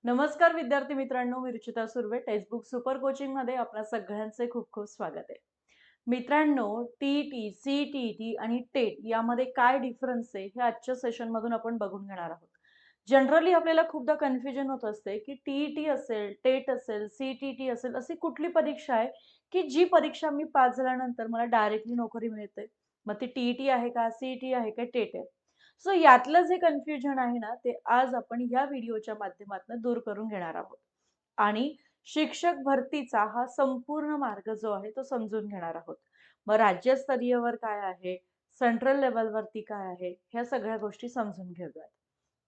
नमस्कार विद्यार्थी मित्रांनो, मी रुचिता सुर्वे. टेक्स्टबुक सुपर कोचिंगमध्ये आपल्या सगळ्यांचे खूप खूप स्वागत आहे. मित्रांनो, टी-ई-टी, सी-टी-ई-टी आणि टेट यामध्ये काय डिफरन्स आहे, हे आजच्या सेशनमधून आपण बघून घेणार आहोत. जनरली आपल्याला खूपदा कन्फ्युजन होत असते, की टी-ई-टी असेल, टेट असेल, सी-टी-टी असेल, अशी कुठली परीक्षा आहे, की जी परीक्षा मी पास झाल्यानंतर मला डायरेक्टली नोकरी मिळते. मग ती टी-ई-टी आहे का, सी-ई-टी आहे का, टेट आहे? सो यातलं जे कन्फ्युजन आहे ना, ते आज आपण या व्हिडिओच्या माध्यमातून दूर करून घेणार आहोत. आणि शिक्षक भरतीचा हा संपूर्ण मार्ग जो आहे तो समजून घेणार आहोत. मग राज्यस्तरीयवर काय आहे, सेंट्रल लेव्हलवरती काय आहे, ह्या सगळ्या गोष्टी समजून घेऊयात.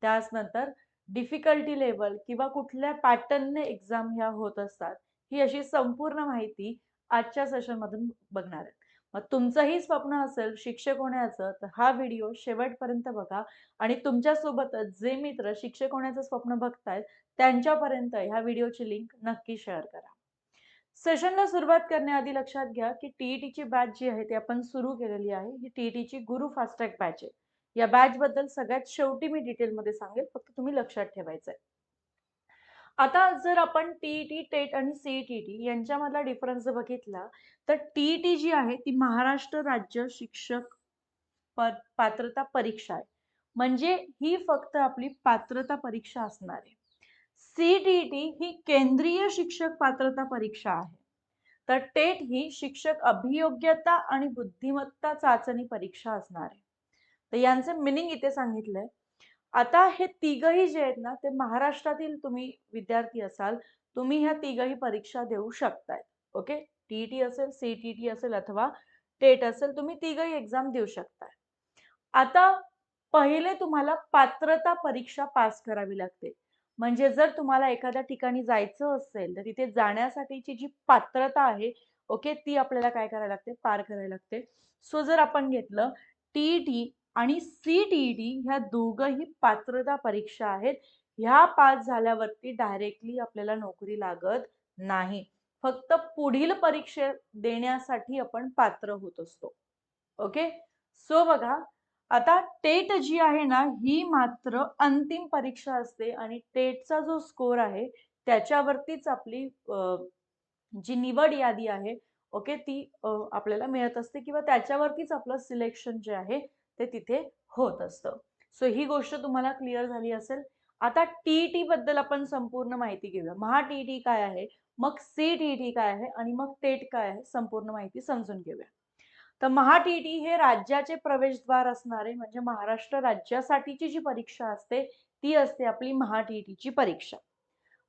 त्याच नंतर डिफिकल्टी लेव्हल किंवा कुठल्या पॅटर्नने एक्झाम ह्या होत असतात, ही अशी संपूर्ण माहिती आजच्या सेशनमधून बघणार आहे. मग तुमचंही स्वप्न असेल शिक्षक होण्याचं, तर हा व्हिडिओ शेवटपर्यंत बघा आणि तुमच्यासोबतच जे मित्र शिक्षक होण्याचं स्वप्न बघतायत, त्यांच्यापर्यंत ह्या व्हिडिओची लिंक नक्की शेअर करा. सेशनला सुरुवात करण्याआधी लक्षात घ्या, की टी-ई-टीची बॅच जी आहे ती आपण सुरू केलेली आहे. ही टी-ई-टीची गुरु फास्ट ट्रॅक बॅच आहे. या बॅचबद्दल सगळ्यात शेवटी मी डिटेलमध्ये सांगेल, फक्त तुम्ही लक्षात ठेवायचं आहे. आता जर आपण टी-ई-टी, टेट आणि सी-ई-टी यांच्यामधला डिफरन्स जर बघितला, तर टी-ई-टी जी आहे ती महाराष्ट्र राज्य शिक्षक पात्रता परीक्षा आहे. म्हणजे ही फक्त आपली पात्रता परीक्षा असणार आहे. सी-टी-टी ही केंद्रीय शिक्षक पात्रता परीक्षा आहे. तर टेट ही शिक्षक अभियोग्यता आणि बुद्धिमत्ता चाचणी परीक्षा असणार आहे. तर यांचं मीनिंग इथे सांगितलंय. आता हे तिघही जे आहेत ना, ते महाराष्ट्रातील तुम्ही विद्यार्थी असाल, तुम्ही ह्या तिघही परीक्षा देऊ शकताय. ओके. टी-ई-टी असेल, सी-टी-टी असेल अथवा टेट असेल, तुम्ही तिघही एक्झाम देऊ शकताय. आता पहिले तुम्हाला पात्रता परीक्षा पास करावी लागते. म्हणजे जर तुम्हाला एखाद्या ठिकाणी जायचं असेल, तर तिथे जाण्यासाठीची जी पात्रता आहे, ओके, ती आपल्याला काय करायला लागते? पार करायला लागते. सो जर आपण घेतलं टी-ई-टी आणि सी-टी-ई-टी ह्या दोघंही पात्रता परीक्षा आहेत. ह्या पास झाल्यावरती डायरेक्टली आपल्याला नोकरी लागत नाही. फक्त पुढील परीक्षा देण्यासाठी आपण पात्र होत असतो. ओके. सो बघा, आता टेट जी आहे ना, ही मात्र अंतिम परीक्षा असते आणि टेटचा जो स्कोर आहे, त्याच्यावरतीच आपली जी निवड यादी आहे, ओके, ती आपल्याला मिळत असते किंवा त्याच्यावरतीच आपलं सिलेक्शन जे आहे, ते तिथे होत असतं. सो ही गोष्ट तुम्हाला क्लिअर झाली असेल. आता टी-ई-टी बद्दल आपण संपूर्ण माहिती घेऊया. महा-टी-ई-टी काय आहे? मग सी-टी-ई-टी काय आहे? आणि मग टेट काय आहे? संपूर्ण माहिती समजून घेऊया. तर महा-टी-ई-टी हे राज्याचे प्रवेशद्वार असणारे म्हणजे महाराष्ट्र राज्यासाठीची जी परीक्षा असते, ती असते आपली महा-टी-ई-टीची परीक्षा.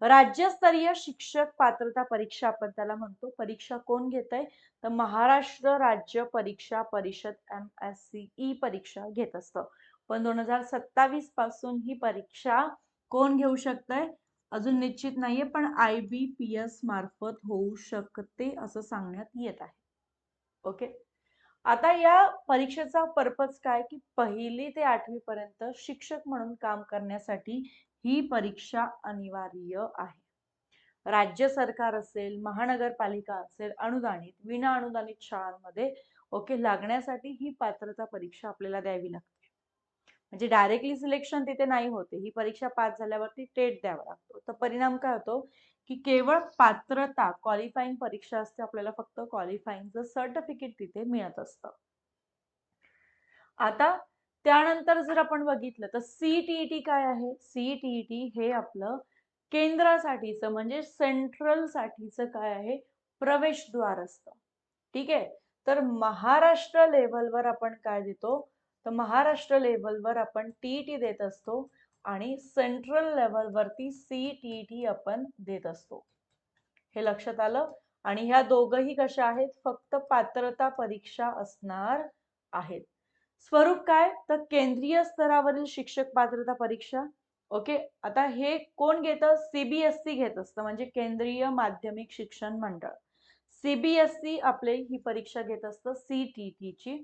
राज्यस्तरीय शिक्षक पात्रता परीक्षा आपण त्याला म्हणतो. परीक्षा कोण घेतंय? तर महाराष्ट्र राज्य परीक्षा परिषद MSCE परीक्षा घेत असतं. पण 2027 पासून ही परीक्षा कोण घेऊ शकतंय? अजून निश्चित नाहीये, पण IBPS मार्फत होऊ शकते असं सांगण्यात येत आहे. ओके. आता या परीक्षेचा पर्पज काय, की 1ली ते 8वी पर्यंत शिक्षक म्हणून काम करण्यासाठी ही परीक्षा अनिवार्य आहे. राज्य सरकार असेल, महानगरपालिका असेल, अनुदानित, विना अनुदानित शाळांमध्ये ओके लागण्यासाठी ही पात्रता परीक्षा आपल्याला द्यावी लागते. म्हणजे डायरेक्टली सिलेक्शन तिथे नाही होते. ही परीक्षा पास झाल्यावरती टेट द्यावा लागतो. तर परिणाम काय होतो, की केवळ पात्रता क्वालिफाईंग परीक्षा असते. आपल्याला फक्त क्वालिफाईंगचं सर्टिफिकेट तिथे मिळत असतं. आता त्यानंतर जर आपण बघितलं तर सी-टी-ई-टी काय आहे? सी-टी-ई-टी हे आपलं केंद्रासाठीचं म्हणजे सेंट्रल साठीचं काय आहे? प्रवेशद्वार असतं. ठीक आहे. तर महाराष्ट्र लेव्हलवर आपण काय देतो? तर महाराष्ट्र लेव्हलवर आपण टी-ई-टी देत असतो आणि सेंट्रल लेव्हलवरती सी-टी-ई-टी आपण देत असतो. हे लक्षात आलं? आणि ह्या दोघंही कशा आहेत? फक्त पात्रता परीक्षा असणार आहेत. स्वरूप काय? तर केंद्रीय स्तरावरील शिक्षक पात्रता परीक्षा. ओके. आता हे कोण घेतं? CBSE घेत असतं म्हणजे केंद्रीय माध्यमिक शिक्षण मंडळ. CBSE आपले ही परीक्षा घेत असतं सी-टी-टीची.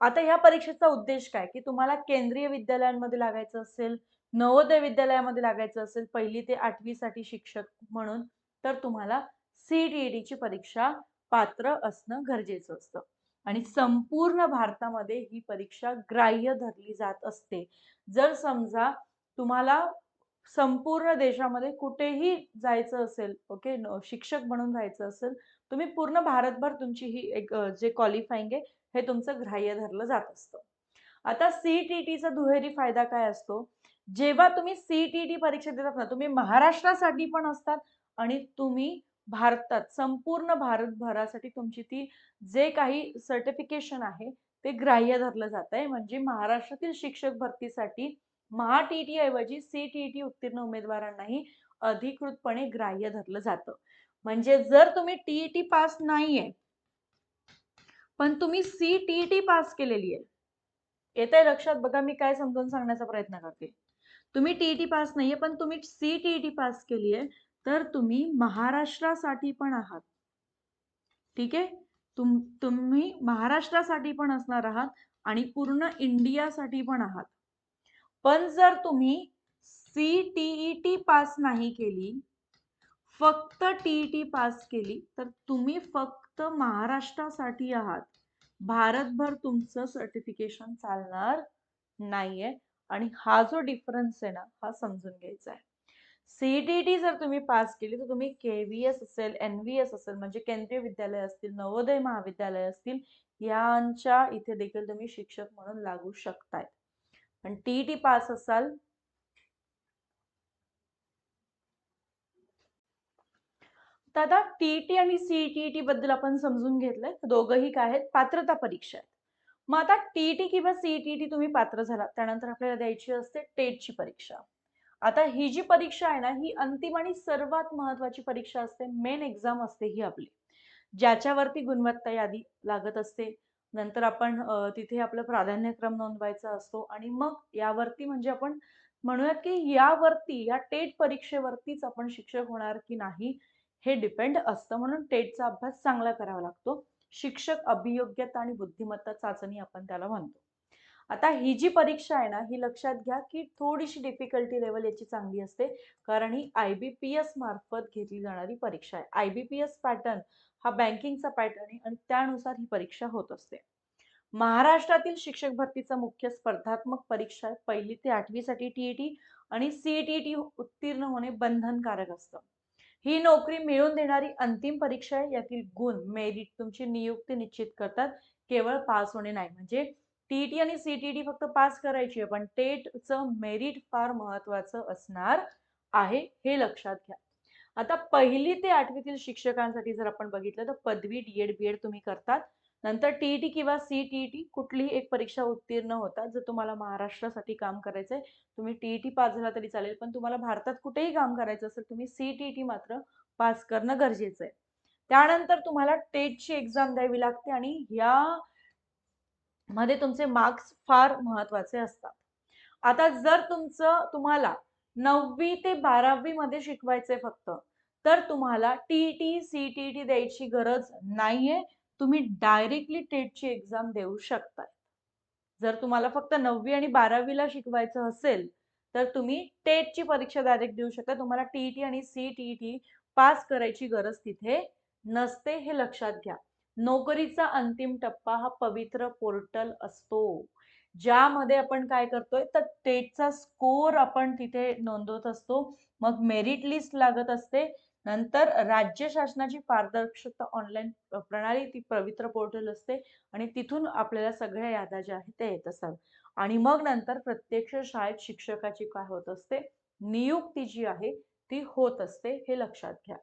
आता ह्या परीक्षेचा उद्देश काय? की तुम्हाला केंद्रीय विद्यालयांमध्ये लागायचं असेल, नवोदय विद्यालयामध्ये लागायचं असेल 1ली ते 8वी साठी शिक्षक म्हणून, तर तुम्हाला सी-टी-टीची परीक्षा पात्र असणं गरजेचं असतं. आणि संपूर्ण भारतामध्ये ही परीक्षा ग्राह्य धरली जात असते. जर समजा तुम्हाला संपूर्ण देशामध्ये कुठेही जायचं असेल, ओके, शिक्षक बनून राहायचं असेल, तुम्ही पूर्ण भारतभर तुमची ही एक जे क्वालिफाईंग आहे, हे तुमचं ग्राह्य धरलं जात असतं. आता सी-टी-टीचा दुहेरी फायदा काय असतो? जेव्हा तुम्ही सी-टी-टी परीक्षा देतात ना, तुम्ही महाराष्ट्रासाठी पण असतात आणि तुम्ही भारतात, संपूर्ण भारतभरासाठी तुमची ती जे काही सर्टिफिकेशन आहे, ते ग्राह्य धरलं जातंय. म्हणजे महाराष्ट्रातील शिक्षक भरतीसाठी महा-टी-टी ऐवजी सी-टी-टी उत्तीर्ण उमेदवारांनाही अधिकृतपणे ग्राह्य धरलं जातं. म्हणजे जर तुम्ही टी-ई-टी पास नाहीये, पण तुम्ही सी-टी-टी पास केलेली आहे. येतंय लक्षात? बघा मी काय समजावून सांगण्याचा प्रयत्न करते. तुम्ही टी-ई-टी पास नाहीये, पण तुम्ही सी-टी-टी पास केली आहे, तर तुम्ही महाराष्ट्रासाठी पण आहात. ठीक आहे? तुम्ही महाराष्ट्रासाठी पण असणार आहात आणि पूर्ण इंडियासाठी पण आहात. पण जर तुम्ही सी-टी-ई-टी पास नाही केली, फक्त टी-ई-टी पास केली, तर तुम्ही फक्त महाराष्ट्रासाठी आहात. भारतभर तुमचं सर्टिफिकेशन चालणार नाहीये आणि हा जो डिफरन्स आहे ना, हा समजून घ्यायचा आहे. सी-टी-टी जर तुम्ही पास केली, तर तुम्ही के-व्ही-एस असेल, एन-व्ही-एस असेल, म्हणजे केंद्रीय विद्यालय असतील, नवोदय महाविद्यालय असतील, यांच्या इथे देखील तुम्ही शिक्षक म्हणून लागू शकताय. पण टी-ई-टी पास असाल तर आता टी-ई-टी आणि सी-टी-टी बद्दल आपण समजून घेतलंय. दोघंही काय आहेत? पात्रता परीक्षा आहेत. मग आता टी-ई-टी किंवा सी-टी-टी तुम्ही पात्र झालात, त्यानंतर आपल्याला द्यायची असते टेटची परीक्षा. आता ही जी परीक्षा आहे ना, ही अंतिम आणि सर्वात महत्त्वाची परीक्षा असते. मेन एक्झाम असते ही आपली. ज्याच्यावरती गुणवत्ता यादी लागत असते. नंतर आपण तिथे आपलं प्राधान्यक्रम नोंदवायचा असतो आणि मग यावरती म्हणजे आपण म्हणूयात की यावरती, या टेट परीक्षेवरतीच आपण शिक्षक होणार की नाही हे डिपेंड असतं. म्हणून टेटचा अभ्यास चांगला करावा लागतो. शिक्षक अभियोग्यता आणि बुद्धिमत्ता चाचणी आपण त्याला म्हणतो. आता ही जी परीक्षा आहे ना, ही लक्षात घ्या की थोडीशी डिफिकल्टी लेवल याची चांगली असते. कारण ही IBPS मार्फत घेतली जाणारी परीक्षा आहे. IBPS पॅटर्न हा बँकिंगचा पॅटर्न आहे आणि त्यानुसार ही परीक्षा होत असते. महाराष्ट्रातील शिक्षक भरतीचा मुख्य स्पर्धात्मक परीक्षा आहे. 1ली ते 8वी साठी टी-ई-टी आणि सी-टी-टी उत्तीर्ण होणे बंधनकारक असतं. ही नोकरी मिळवून देणारी अंतिम परीक्षा आहे. यातील गुण, मेरिट तुमची नियुक्ती निश्चित करतात. केवळ पास होणे नाही. म्हणजे टी-ई-टी आणि सी-टी-टी फक्त पास करायची आहे, पण टेटचं मेरिट फार महत्त्वाचं असणार आहे, हे लक्षात घ्या. आता 1ली ते 8वीतील शिक्षकांसाठी जर आपण बघितलं तर पदवी, डी-एड, बी-एड तुम्ही करतात. नंतर टी-ई-टी किंवा सी-टी-टी कुठलीही एक परीक्षा उत्तीर्ण होतात. जर तुम्हाला महाराष्ट्रासाठी काम करायचंय, तुम्ही टी-ई-टी पास झाला तरी चालेल, पण तुम्हाला भारतात कुठेही काम करायचं असेल, तुम्ही सी-टी-टी मात्र पास करणं गरजेचं आहे. त्यानंतर तुम्हाला टेटची एक्झाम द्यावी लागते आणि या मध्ये तुमचे मार्क्स फार महत्त्वाचे असतात. आता जर तुम्हाला 9वी ते 12वी मध्ये शिकवायचंय फक्त, तर तुम्हाला टी-ई-टी, सी-टी-टी द्यायची गरज नाहीये. तुम्ही डायरेक्टली टेटची एक्झाम देऊ शकता. जर तुम्हाला फक्त 9वी आणि 12वीला शिकवायचं असेल, तर तुम्ही टेटची परीक्षा डायरेक्ट देऊ शकता. तुम्हाला टी-ई-टी आणि सी-टी-टी पास करायची गरज तिथे नसते, हे लक्षात घ्या. नोकरीचा अंतिम टप्पा हा पवित्र पोर्टल असतो. ज्यामध्ये आपण काय करतोय, तर टेटचा स्कोर आपण तिथे नोंदवत असतो. मग मेरिट लिस्ट लागत असते. नंतर राज्य शासनाची पारदर्शकता ऑनलाईन प्रणाली, ती पवित्र पोर्टल असते आणि तिथून आपल्याला सगळ्या याद्या ज्या आहेत त्या येत असतात. आणि मग नंतर प्रत्यक्ष शाळेत शिक्षकाची काय होत असते, नियुक्ती जी आहे ती होत असते, हे लक्षात घ्या.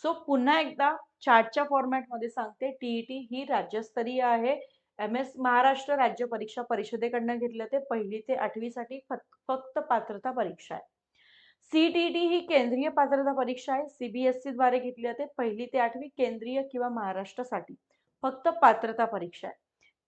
सो पुन्हा एकदा चार्टच्या फॉर्मॅटमध्ये सांगते, टी-ई-टी ही राज्यस्तरीय आहे. महाराष्ट्र राज्य परीक्षा परिषदेकडनं घेतलं ते 1ली ते 8वी साठी फक्त पात्रता परीक्षा आहे. सी-टी-टी ही केंद्रीय पात्रता परीक्षा आहे. CBSE द्वारे घेतली जाते. 1ली ते 8वी केंद्रीय किंवा महाराष्ट्रासाठी फक्त पात्रता परीक्षा आहे.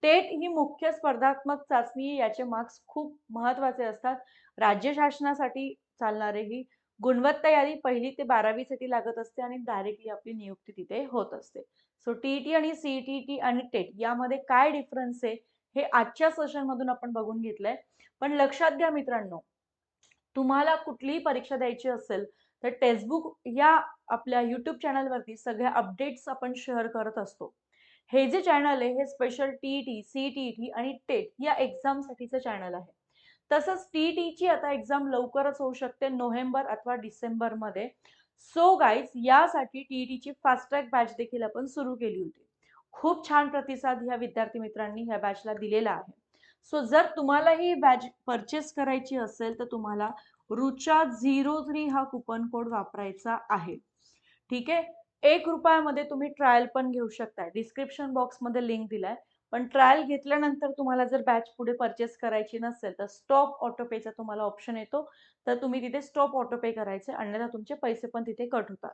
टेट ही मुख्य स्पर्धात्मक चाचणी, याचे मार्क्स खूप महत्त्वाचे असतात. राज्य शासनासाठी चालणारे ही गुणवत्ता यादी 1ली ते 12वी साठी लागत असते आणि डायरेक्टली आपली नियुक्ती तिथे होत असते. सो टी-ई-टी आणि सी-टी-टी आणि टेट यामध्ये काय डिफरन्स आहे, हे आजच्या सेशनमधून आपण बघून घेतलंय. पण लक्षात घ्या मित्रांनो, तुम्हाला कुठलीही परीक्षा द्यायची असेल, तर टेक्स्टबुक या आपल्या YouTube चॅनलवरती सगळ्या अपडेट्स आपण शेअर करत असतो. हे जे चॅनल आहे, हे स्पेशल टी-ई-टी, सी-टी-टी आणि टेट या एक्झामसाठीचं चॅनल आहे. तसंच टी-टीची आता एक्झाम लवकरच होऊ शकते नोव्हेंबर अथवा डिसेंबरमध्ये. सो गाईज यासाठी टी-टीची फास्ट ट्रॅक बॅच देखील आपण सुरू केली होती. खूप छान प्रतिसाद ह्या विद्यार्थी मित्रांनी ह्या बॅचला दिलेला आहे. सो जर तुम्हाला ही बॅच परचेस करायची असेल तर तुम्हाला रुचा 03 हा कुपन कोड वापरायचा आहे. ठीक आहे. ₹1 तुम्ही ट्रायल पण घेऊ शकता. डिस्क्रिप्शन बॉक्समध्ये लिंक दिलाय. पण ट्रायल घेतल्यानंतर तुम्हाला जर बॅच पुढे परचेस करायची नसेल, तर स्टॉप ऑटो पेचा तुम्हाला ऑप्शन येतो. तर तुम्ही तिथे स्टॉप ऑटो पे करायचे, अन्यथा तुमचे पैसे पण तिथे कट होतात.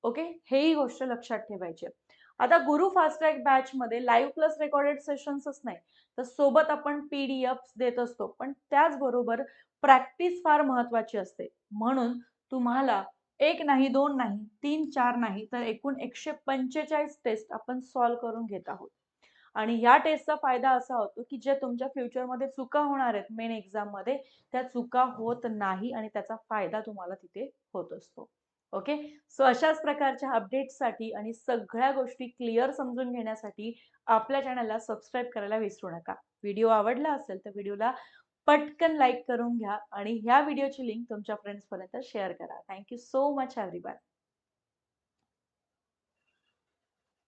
ओके? हेही गोष्ट लक्षात ठेवायची आहे. आता गुरु फास्ट ट्रॅक बॅचमध्ये लाईव्ह प्लस रेकॉर्डेड सेशन्सच नाही, तर सोबत आपण पी-डी-एफ्स देत असतो. पण त्याचबरोबर प्रॅक्टिस फार महत्त्वाची असते. म्हणून तुम्हाला 1 नाही, 2 नाही, 3, 4 नाही, तर एकूण 145 टेस्ट आपण सॉल्व्ह करून घेत आहोत. आणि या टेस्टचा फायदा असा होतो, की जे तुमच्या फ्युचरमध्ये चुका होणार आहेत मेन एक्झाममध्ये, त्या चुका होत नाही आणि त्याचा फायदा तुम्हाला तिथे होत असतो. ओके. सो अशाच प्रकारच्या अपडेट्ससाठी आणि सगळ्या गोष्टी क्लिअर समजून घेण्यासाठी आपल्या चॅनलला सबस्क्राईब करायला विसरू नका. व्हिडिओ आवडला असेल तर व्हिडिओला पटकन लाईक करून घ्या आणि ह्या व्हिडिओची लिंक तुमच्या फ्रेंड्सपर्यंत शेअर करा. Thank you so much everyone.